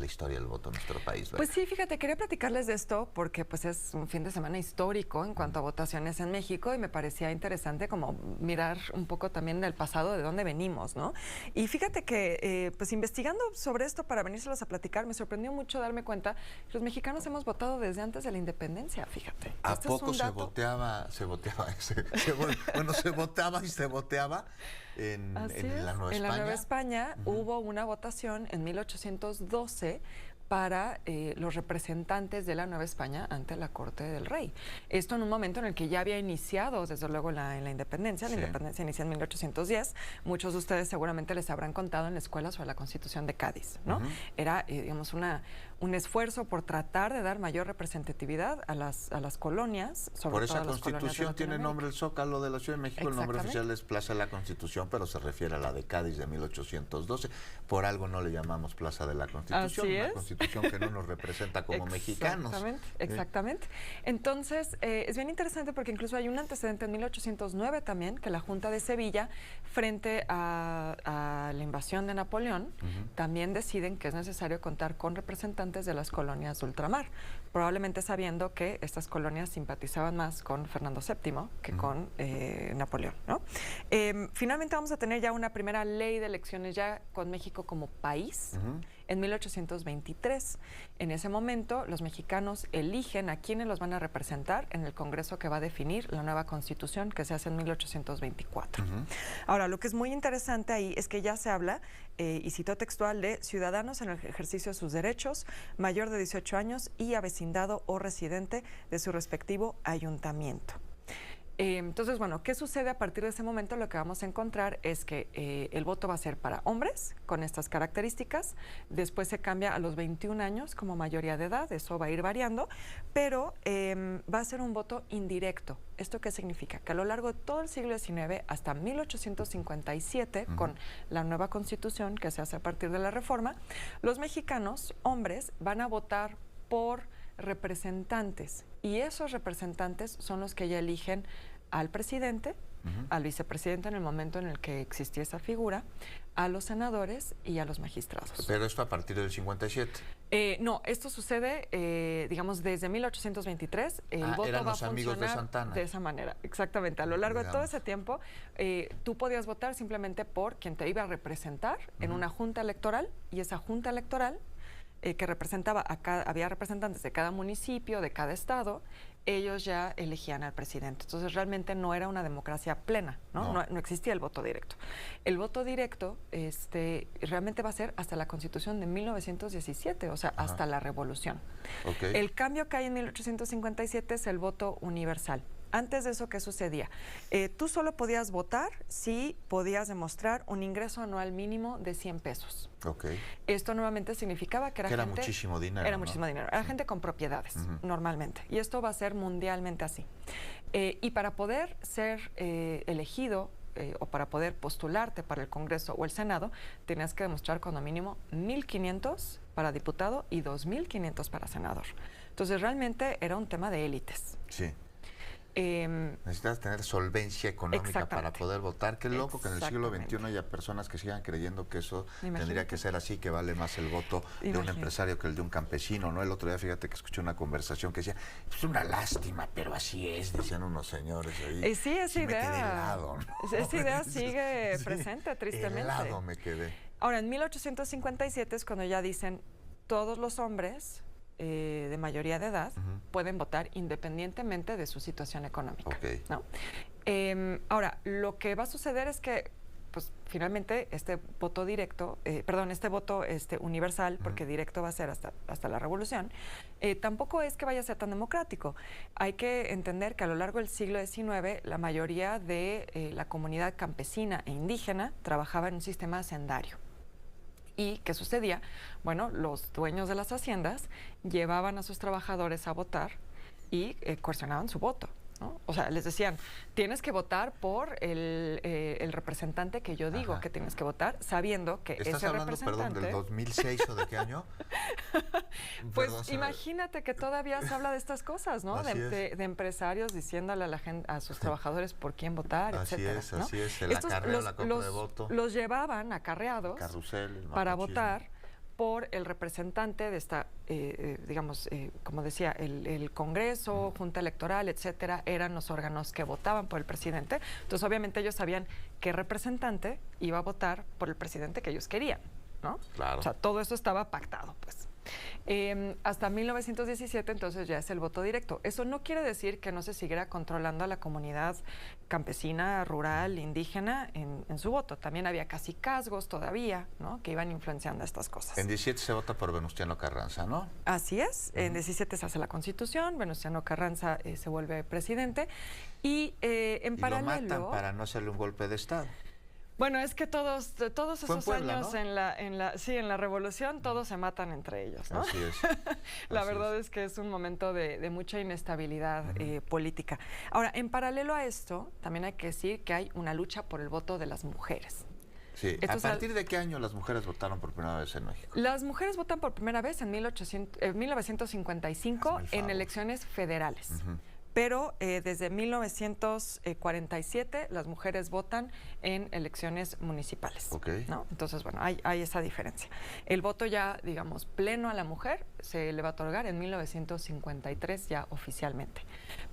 historia del voto en nuestro país, ¿verdad? Pues sí, fíjate, quería platicarles de esto porque pues es un fin de semana histórico en cuanto a votaciones en México y me parecía interesante como mirar un poco también del pasado, de dónde venimos, ¿no? Y fíjate que pues investigando sobre esto para venírselos a platicar, me sorprendió mucho darme cuenta que los mexicanos hemos votado desde antes de la independencia, fíjate. ¿A Este poco es un se dato. votaba y se voteaba en la Nueva España? En la Nueva España hubo una votación en 1812 para los representantes de la Nueva España ante la Corte del Rey. Esto en un momento en el que ya había iniciado, desde luego, en la independencia. La independencia inicia en 1810. Muchos de ustedes seguramente les habrán contado en la escuela sobre la Constitución de Cádiz, ¿no? Era, digamos, un esfuerzo por tratar de dar mayor representatividad a las colonias, sobre por todo esa a las colonias de Constitución tiene Latinoamérica. nombre el Zócalo de la Ciudad de México. El nombre oficial es Plaza de la Constitución, pero se refiere a la de Cádiz de 1812. Por algo no le llamamos Plaza de la Constitución. Así una es. Constitución que no nos representa como mexicanos. Exactamente. Entonces, es bien interesante porque incluso hay un antecedente en 1809 también, que la Junta de Sevilla, frente a la invasión de Napoleón, también deciden que es necesario contar con representantes de las colonias de ultramar, probablemente sabiendo que estas colonias simpatizaban más con Fernando VII que con Napoleón, ¿no? Finalmente vamos a tener ya una primera ley de elecciones ya con México como país en 1823. En ese momento, los mexicanos eligen a quienes los van a representar en el Congreso que va a definir la nueva Constitución que se hace en 1824. Ahora, lo que es muy interesante ahí es que ya se habla, y cito textual, de ciudadanos en el ejercicio de sus derechos, mayor de 18 años y avecindado o residente de su respectivo ayuntamiento. Entonces, bueno, ¿qué sucede a partir de ese momento? Lo que vamos a encontrar es que el voto va a ser para hombres con estas características, después se cambia a los 21 años como mayoría de edad, eso va a ir variando, pero va a ser un voto indirecto. ¿Esto qué significa? Que a lo largo de todo el siglo XIX hasta 1857, con la nueva Constitución que se hace a partir de la Reforma, los mexicanos, hombres, van a votar por representantes y esos representantes son los que ya eligen al presidente, al vicepresidente en el momento en el que existía esa figura, a los senadores y a los magistrados. Pero esto a partir del 57. No, esto sucede, digamos, desde 1823. El voto eran va los a amigos de funcionar Santana. de esa manera, exactamente. A lo largo de todo ese tiempo, tú podías votar simplemente por quien te iba a representar en una junta electoral, y esa junta electoral que representaba había representantes de cada municipio, de cada estado, ellos ya elegían al presidente. Entonces realmente no era una democracia plena, ¿no? No existía el voto directo. El voto directo realmente va a ser hasta la Constitución de 1917, o sea, hasta la Revolución. El cambio que hay en 1857 es el voto universal. Antes de eso, ¿qué sucedía? Tú solo podías votar si podías demostrar un ingreso anual mínimo de 100 pesos. Esto nuevamente significaba que era gente, muchísimo dinero. Era muchísimo dinero. Era gente con propiedades, normalmente. Y esto va a ser mundialmente así. Y para poder ser elegido o para poder postularte para el Congreso o el Senado, tenías que demostrar cuando mínimo 1,500 para diputado y 2,500 para senador. Entonces realmente era un tema de élites. Sí. Necesitas tener solvencia económica para poder votar. Qué loco que en el siglo XXI haya personas que sigan creyendo que eso tendría que ser así, que vale más el voto de un empresario que el de un campesino, ¿no? El otro día, fíjate que escuché una conversación que decía, es una lástima, pero así es, decían unos señores ahí. Sí, esa idea. Me quedé helado, ¿no? Esa idea sigue presente, tristemente. Helado me quedé. Ahora, en 1857 es cuando ya dicen, todos los hombres de mayoría de edad pueden votar independientemente de su situación económica, ¿no? Ahora, lo que va a suceder es que pues finalmente este voto directo, este voto universal, porque directo va a ser hasta la Revolución, tampoco es que vaya a ser tan democrático. Hay que entender que a lo largo del siglo XIX la mayoría de la comunidad campesina e indígena trabajaba en un sistema hacendario. ¿Y qué sucedía? Bueno, los dueños de las haciendas llevaban a sus trabajadores a votar y coercionaban su voto, ¿no? O sea, les decían, tienes que votar por el representante que yo digo que tienes que votar, sabiendo que ese representante... ¿Estás hablando, del 2006 o de qué año? Pues imagínate que todavía se habla de estas cosas, ¿no? De empresarios diciéndole a la gente, a sus trabajadores por quién votar, etcétera. Así es, el acarreo, la compra de voto. Los llevaban acarreados carrusel, para votar por el representante de esta, digamos, como decía, el Congreso, Junta Electoral, etcétera, eran los órganos que votaban por el presidente. Entonces, obviamente, ellos sabían qué representante iba a votar por el presidente que ellos querían, ¿no? Claro. O sea, todo eso estaba pactado, pues. Hasta 1917, entonces, ya es el voto directo. Eso no quiere decir que no se siguiera controlando a la comunidad campesina, rural, indígena en su voto. También había cacicazgos todavía, ¿no?, que iban influenciando estas cosas. En 17 se vota por Venustiano Carranza, ¿no? Así es. En 17 se hace la Constitución, Venustiano Carranza se vuelve presidente y en paralelo... Y lo matan para no hacerle un golpe de Estado. Bueno, es que todos esos Puebla, años, ¿no?, en la Revolución, todos se matan entre ellos, ¿no? Así es. La verdad es que es un momento de mucha inestabilidad política. Ahora, en paralelo a esto, también hay que decir que hay una lucha por el voto de las mujeres. Sí. ¿A partir de qué año las mujeres votaron por primera vez en México? Las mujeres votan por primera vez en 1955 en elecciones federales. Pero desde 1947 las mujeres votan en elecciones municipales, ¿no? Entonces, bueno, hay esa diferencia. El voto ya, digamos, pleno a la mujer se le va a otorgar en 1953 ya oficialmente.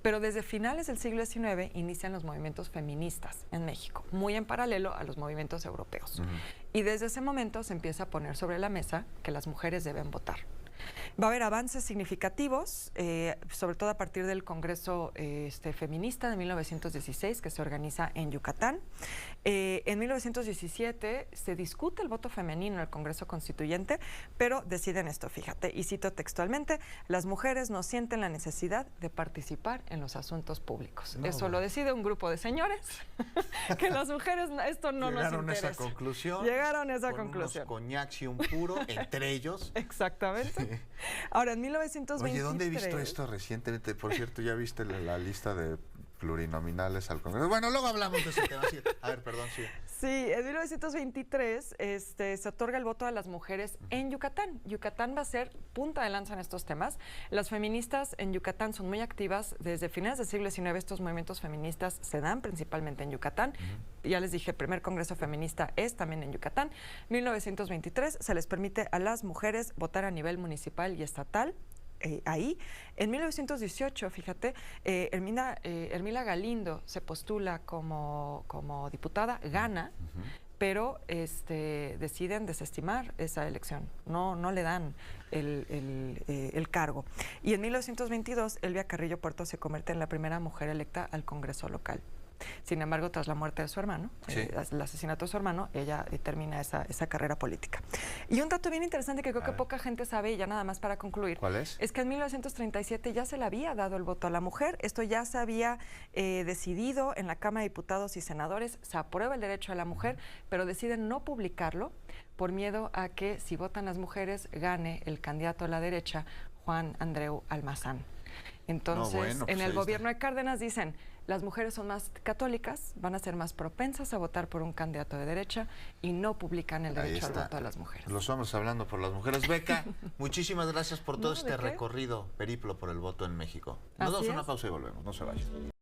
Pero desde finales del siglo XIX inician los movimientos feministas en México, muy en paralelo a los movimientos europeos. Y desde ese momento se empieza a poner sobre la mesa que las mujeres deben votar. Va a haber avances significativos, sobre todo a partir del Congreso Feminista de 1916, que se organiza en Yucatán. En 1917 se discute el voto femenino en el Congreso Constituyente, pero deciden esto, fíjate, y cito textualmente: las mujeres no sienten la necesidad de participar en los asuntos públicos. No, eso lo decide un grupo de señores, que las mujeres, esto no nos interesa. Llegaron a esa conclusión. Llegaron a esa conclusión. Unos coñacs y un puro entre ellos. Exactamente. Ahora, en 1923... Oye, ¿dónde he visto esto recientemente? Por cierto, ¿ya viste la lista de plurinominales al Congreso? Bueno, luego hablamos de ese tema. Sí. A ver, perdón, sí. Sí, en 1923 se otorga el voto a las mujeres en Yucatán. Yucatán va a ser punta de lanza en estos temas. Las feministas en Yucatán son muy activas. Desde finales del siglo XIX estos movimientos feministas se dan principalmente en Yucatán. Ya les dije, el primer congreso feminista es también en Yucatán. 1923 se les permite a las mujeres votar a nivel municipal y estatal. Ahí, en 1918, fíjate, Hermila Galindo se postula como diputada, gana, pero deciden desestimar esa elección, no le dan el cargo. Y en 1922, Elvia Carrillo Puerto se convierte en la primera mujer electa al Congreso local. Sin embargo, tras la muerte de su hermano, el asesinato de su hermano, ella termina esa carrera política. Y un dato bien interesante que creo que poca gente sabe, y ya nada más para concluir. ¿Cuál es? Es que en 1937 ya se le había dado el voto a la mujer. Esto ya se había decidido en la Cámara de Diputados y Senadores. Se aprueba el derecho a la mujer, pero deciden no publicarlo por miedo a que, si votan las mujeres, gane el candidato a la derecha, Juan Andreu Almazán. Entonces, en el gobierno de Cárdenas dicen: las mujeres son más católicas, van a ser más propensas a votar por un candidato de derecha, y no publican el derecho al voto a las mujeres. Los hombres hablando por las mujeres. Beca, muchísimas gracias por todo este recorrido, periplo por el voto en México. Nos damos una pausa y volvemos, no se vayan.